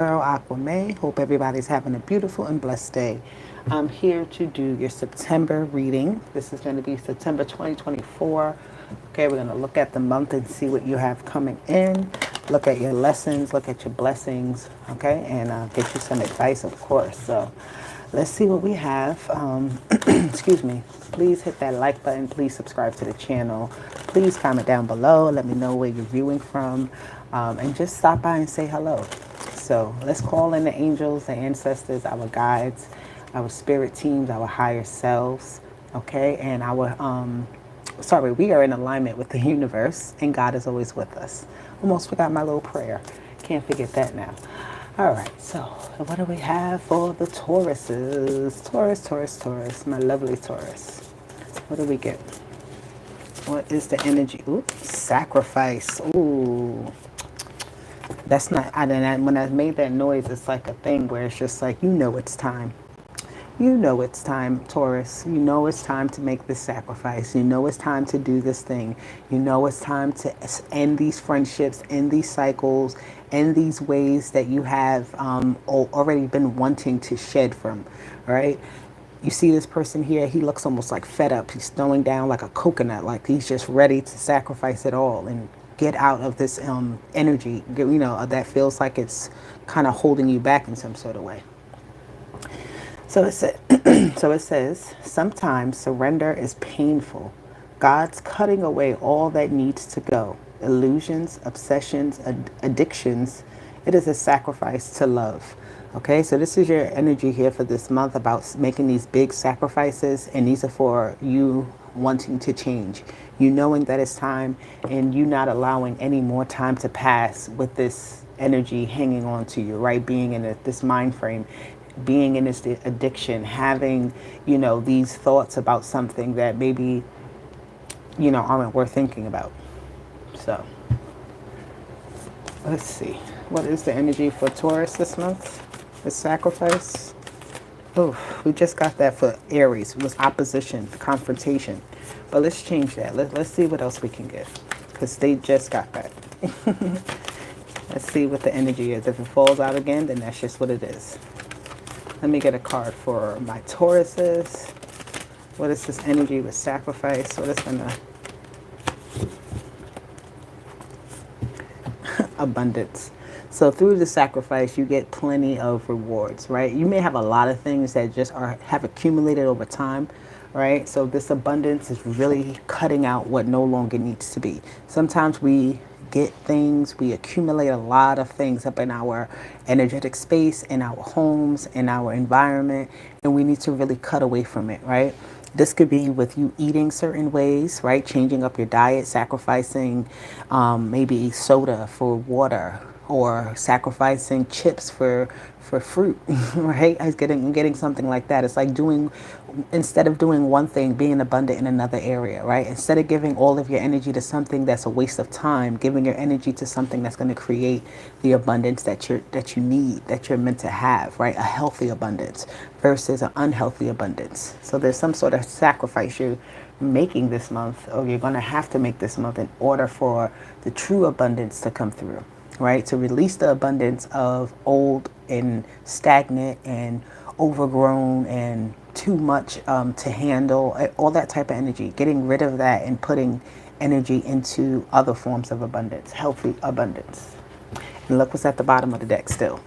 Girl Aquame. Hope everybody's having a beautiful and blessed day. I'm here to do your September reading. This is going to be September 2024. Okay, we're going to look at the month and see what you have coming in. Look at your lessons, look at your blessings, okay, and get you some advice, of course. So let's see what we have. Excuse me. Please hit that like button. Please subscribe to the channel. Please comment down below. Let me know where you're viewing from. And just stop by and say hello. So let's call in the angels, the ancestors, our guides, our spirit teams, our higher selves, okay? And we are in alignment with the universe, and God is always with us. Almost forgot my little prayer. Can't forget that now. All right, so what do we have for the Tauruses? Taurus, Taurus, Taurus, my lovely Taurus. What do we get? What is the energy? Ooh, sacrifice. Ooh. That's not, when I made that noise, it's like a thing where it's just like, it's time. You know it's time, Taurus. You know it's time to make this sacrifice. You know it's time to do this thing. You know it's time to end these friendships, end these cycles, end these ways that you have already been wanting to shed from, right? You see this person here, he looks almost like fed up. He's throwing down like a coconut, like he's just ready to sacrifice it all and get out of this energy, that feels like it's kind of holding you back in some sort of way. So so it says, sometimes surrender is painful. God's cutting away all that needs to go. Illusions, obsessions, addictions. It is a sacrifice to love. Okay, so this is your energy here for this month about making these big sacrifices, and these are for you wanting to change. You knowing that it's time, and you not allowing any more time to pass with this energy hanging on to you, right? Being in this mind frame, being in this addiction, having, these thoughts about something that maybe, aren't worth thinking about. So let's see. What is the energy for Taurus this month? The sacrifice. Oh, we just got that for Aries. It was opposition, confrontation. But let's change that. Let's see what else we can get. Because they just got that. Let's see what the energy is. If it falls out again, then that's just what it is. Let me get a card for my Tauruses. What is this energy with sacrifice? What is gonna... abundance. So through the sacrifice, you get plenty of rewards, right? You may have a lot of things that just have accumulated over time, right? So this abundance is really cutting out what no longer needs to be. Sometimes we get things, we accumulate a lot of things up in our energetic space, in our homes, in our environment, and we need to really cut away from it, right? This could be with you eating certain ways, right? Changing up your diet, sacrificing maybe soda for water, or sacrificing chips for fruit, right? Getting something like that. It's like instead of doing one thing, being abundant in another area, right? Instead of giving all of your energy to something that's a waste of time, giving your energy to something that's going to create the abundance that you need, that you're meant to have, right? A healthy abundance versus an unhealthy abundance. So there's some sort of sacrifice you're making this month, or you're going to have to make this month, in order for the true abundance to come through, right? To release the abundance of old and stagnant and overgrown and too much to handle, all that type of energy, getting rid of that and putting energy into other forms of abundance, healthy abundance. And look what's at the bottom of the deck still.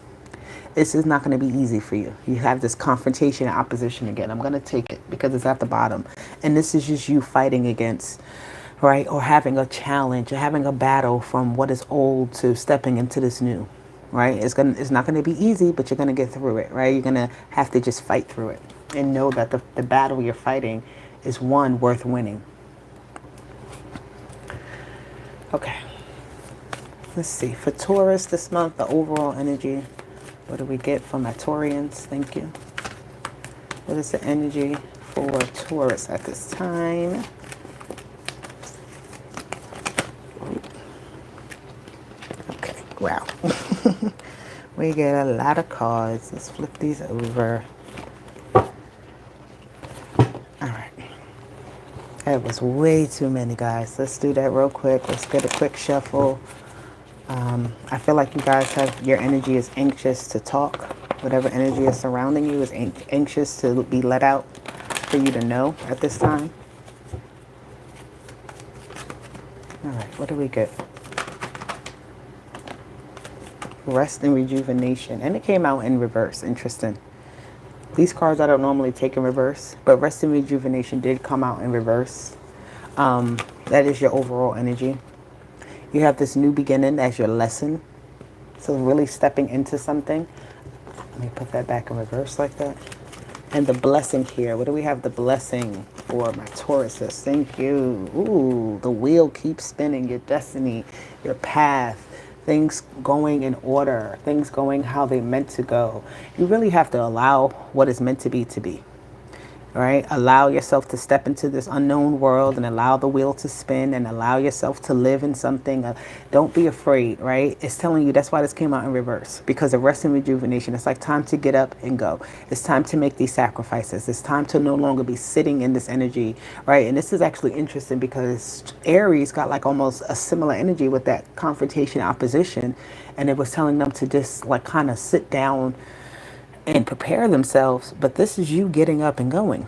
This is not going to be easy for you. You have this confrontation and opposition again. I'm going to take it because it's at the bottom. And this is just you fighting against, right? Or having a challenge, or having a battle from what is old to stepping into this new, right? It's not going to be easy, but you're going to get through it, right? You're going to have to just fight through it and know that the battle you're fighting is one worth winning. Okay. Let's see. For Taurus this month, the overall energy. What do we get from my Taurians? Thank you. What is the energy for Taurus at this time? Okay, wow. We get a lot of cards. Let's flip these over. All right. That was way too many, guys. Let's do that real quick. Let's get a quick shuffle. I feel like you guys have, your energy is anxious to talk. Whatever energy is surrounding you is anxious to be let out for you to know at this time. All right, what do we get? Rest and rejuvenation. And it came out in reverse. Interesting. These cards I don't normally take in reverse, but rest and rejuvenation did come out in reverse. That is your overall energy. You have this new beginning as your lesson. So really stepping into something. Let me put that back in reverse like that. And the blessing here. What do we have the blessing for my Tauruses? Thank you. Ooh, the wheel keeps spinning. Your destiny, your path, things going in order, things going how they meant to go. You really have to allow what is meant to be to be. Right? Allow yourself to step into this unknown world and allow the wheel to spin and allow yourself to live in something. Don't be afraid, right? It's telling you, that's why this came out in reverse, because of rest and rejuvenation. It's like time to get up and go. It's time to make these sacrifices. It's time to no longer be sitting in this energy, right? And this is actually interesting because Aries got like almost a similar energy with that confrontation opposition. And it was telling them to just like kind of sit down and prepare themselves, but this is you getting up and going,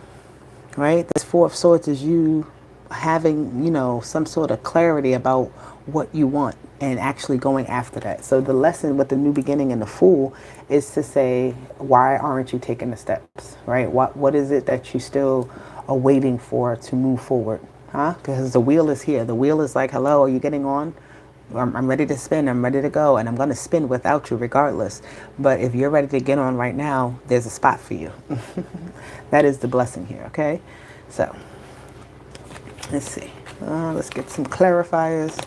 right? This Four of Swords is you having, some sort of clarity about what you want and actually going after that. So the lesson with the new beginning and the Fool is to say, why aren't you taking the steps, right? What is it that you still are waiting for to move forward, huh? Because the wheel is here. The wheel is like, hello, are you getting on? I'm ready to spin, I'm ready to go, and I'm going to spin without you regardless. But if you're ready to get on right now, there's a spot for you. That is the blessing here, okay? So, let's see. Let's get some clarifiers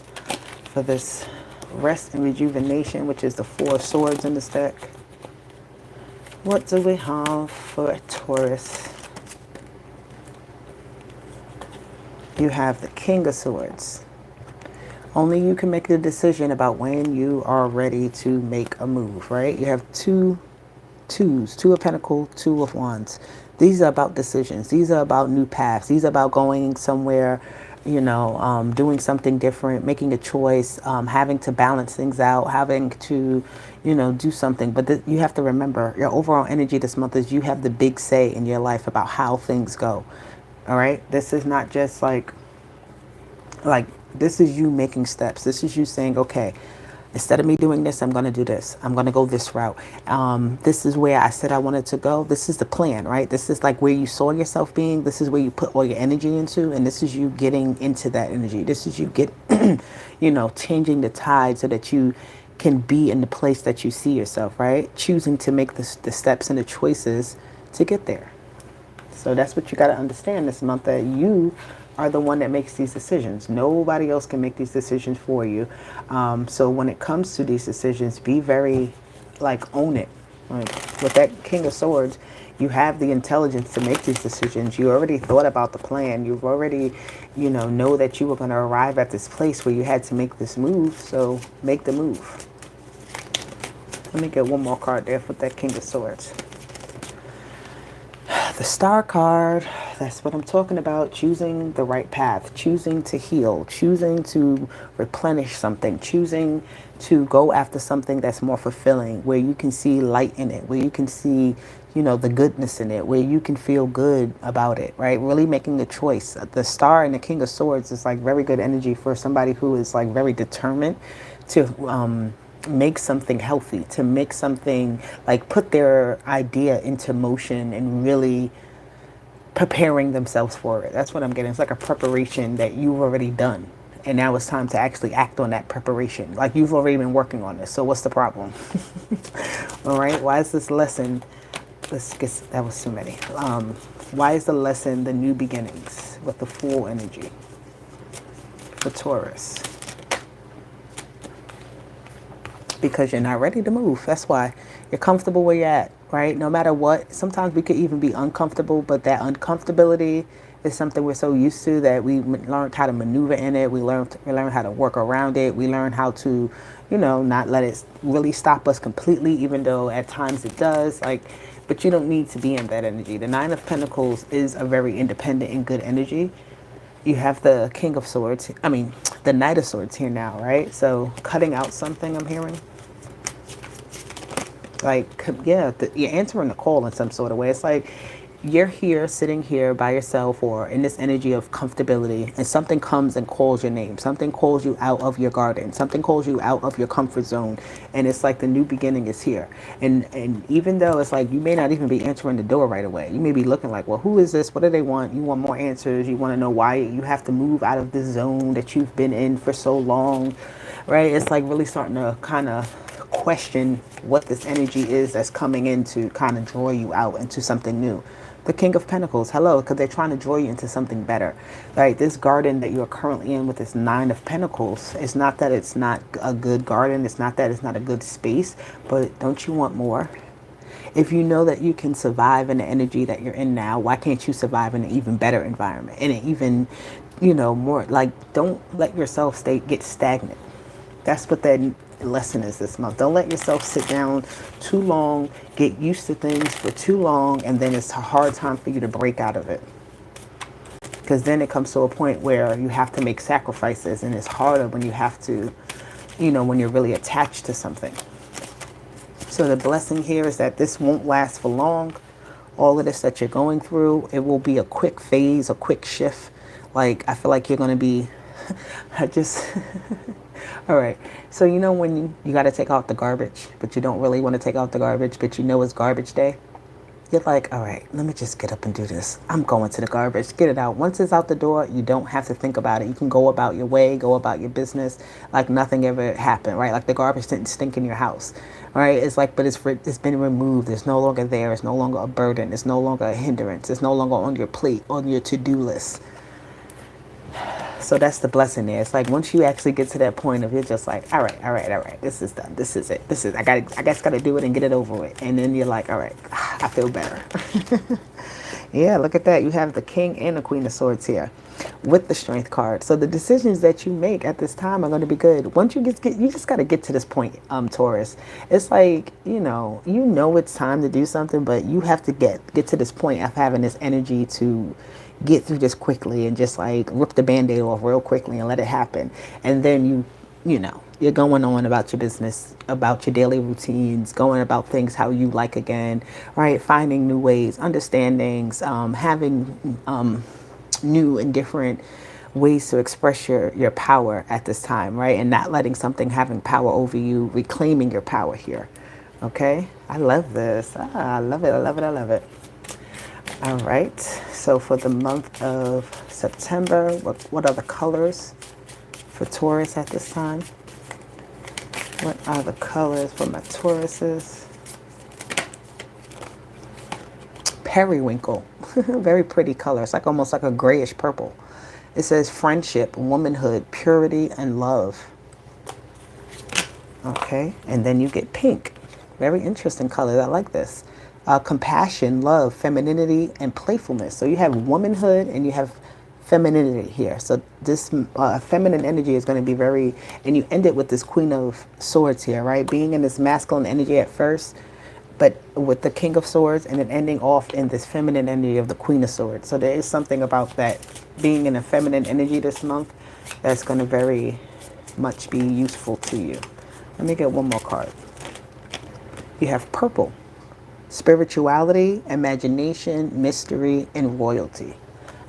for this rest and rejuvenation, which is the Four of Swords in this deck. What do we have for a Taurus? You have the King of Swords. Only you can make the decision about when you are ready to make a move, right? You have two of Pentacles, Two of Wands. These are about decisions. These are about new paths. These are about going somewhere, doing something different, making a choice, having to balance things out, having to, do something. But you have to remember, your overall energy this month is you have the big say in your life about how things go. All right? This is not just like this is you making steps. This is you saying, okay, instead of me doing this, I'm going to do this. I'm going to go this route. This is where I said I wanted to go. This is the plan, right? This is like where you saw yourself being. This is where you put all your energy into. And this is you getting into that energy. This is you changing the tide so that you can be in the place that you see yourself, right? Choosing to make the steps and the choices to get there. So that's what you got to understand this month, that you are the one that makes these decisions. Nobody else can make these decisions for you. So when it comes to these decisions, be very, own it. Like with that King of Swords, you have the intelligence to make these decisions. You already thought about the plan. You've already, know that you were going to arrive at this place where you had to make this move. So make the move. Let me get one more card there for that King of Swords. The Star card, that's what I'm talking about. Choosing the right path, choosing to heal, choosing to replenish something, choosing to go after something that's more fulfilling, where you can see light in it, where you can see, the goodness in it, where you can feel good about it, right? Really making the choice. The Star and the King of Swords is like very good energy for somebody who is like very determined to make something healthy, to make something, put their idea into motion and really preparing themselves for it. That's what I'm getting. It's like a preparation that you've already done. And now it's time to actually act on that preparation. Like you've already been working on this. So what's the problem? All right. Why is this lesson? That was too many. Why is the lesson the new beginnings with the Fool energy for Taurus? Because you're not ready to move. That's why. You're comfortable where you're at, right? No matter what. Sometimes we could even be uncomfortable, but that uncomfortability is something we're so used to that we learned how to maneuver in it. We learned how to work around it. We learn how to, not let it really stop us completely, even though at times it does. But you don't need to be in that energy. The Nine of Pentacles is a very independent and good energy. You have the King of Swords. I mean, the Knight of Swords here now, right? So cutting out something, I'm hearing. Like, yeah, you're answering a call in some sort of way. It's like you're here, sitting here by yourself or in this energy of comfortability, and something comes and calls your name. Something calls you out of your garden. Something calls you out of your comfort zone. And it's like the new beginning is here. And even though it's like you may not even be answering the door right away, you may be looking like, well, who is this? What do they want? You want more answers. You want to know why you have to move out of this zone that you've been in for so long, right? It's like really starting to kind of question what this energy is that's coming in to kind of draw you out into something new. The King of Pentacles, hello, because they're trying to draw you into something better. Right? This garden that you're currently in with this Nine of Pentacles, it's not that it's not a good garden, it's not that it's not a good space, but don't you want more? If you know that you can survive in the energy that you're in now, why can't you survive in an even better environment? In an even, more, like, don't let yourself get stagnant. That's what that lesson is this month. Don't let yourself sit down too long, get used to things for too long, and then it's a hard time for you to break out of it. Because then it comes to a point where you have to make sacrifices, and it's harder when you have to, when you're really attached to something. So the blessing here is that this won't last for long. All of this that you're going through, it will be a quick phase, a quick shift. Like, I feel like you're going to be, all right. So, when you got to take out the garbage, but you don't really want to take out the garbage, but it's garbage day. You're like, all right, let me just get up and do this. I'm going to the garbage, get it out. Once it's out the door, you don't have to think about it. You can go about your way, go about your business like nothing ever happened, right? Like the garbage didn't stink in your house, right? It's like, but it's been removed. It's no longer there. It's no longer a burden. It's no longer a hindrance. It's no longer on your plate, on your to-do list. So that's the blessing there. It's like once you actually get to that point of you're just like, all right, this is done. This is it. I guess gotta do it and get it over with. And then you're like, all right, I feel better. Yeah, look at that. You have the King and the Queen of Swords here with the Strength card. So the decisions that you make at this time are going to be good. Once you you just got to get to this point, Taurus. It's like, it's time to do something, but you have to get to this point of having this energy to get through this quickly and just like rip the band-aid off real quickly and let it happen. And then you're going on about your business, about your daily routines, going about things how you like again, right? Finding new ways, understandings, having new and different ways to express your power at this time, right? And not letting something having power over you, reclaiming your power here. Okay? I love this. I love it. I love it. I love it. All right. So for the month of September, what are the colors for Taurus at this time? What are the colors for my Tauruses? Periwinkle. Very pretty color. It's like almost like a grayish purple. It says friendship, womanhood, purity, and love. Okay. And then you get pink. Very interesting colors. I like this. Compassion, love, femininity, and playfulness. So you have womanhood and you have femininity here. So this feminine energy is going to be very, and you end it with this Queen of Swords here, right? Being in this masculine energy at first, but with the King of Swords, and then ending off in this feminine energy of the Queen of Swords. So there is something about that being in a feminine energy this month that's going to very much be useful to you. Let me get one more card. You have purple. Spirituality, imagination, mystery, and royalty.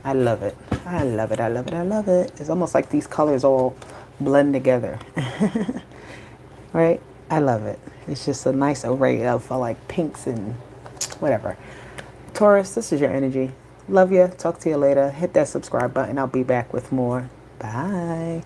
I love it. I love it. I love it. I love it. It's almost like these colors all blend together. Right? I love it. It's just a nice array of like pinks and whatever. Taurus, this is your energy. Love you. Talk to you later. Hit that subscribe button. I'll be back with more. Bye.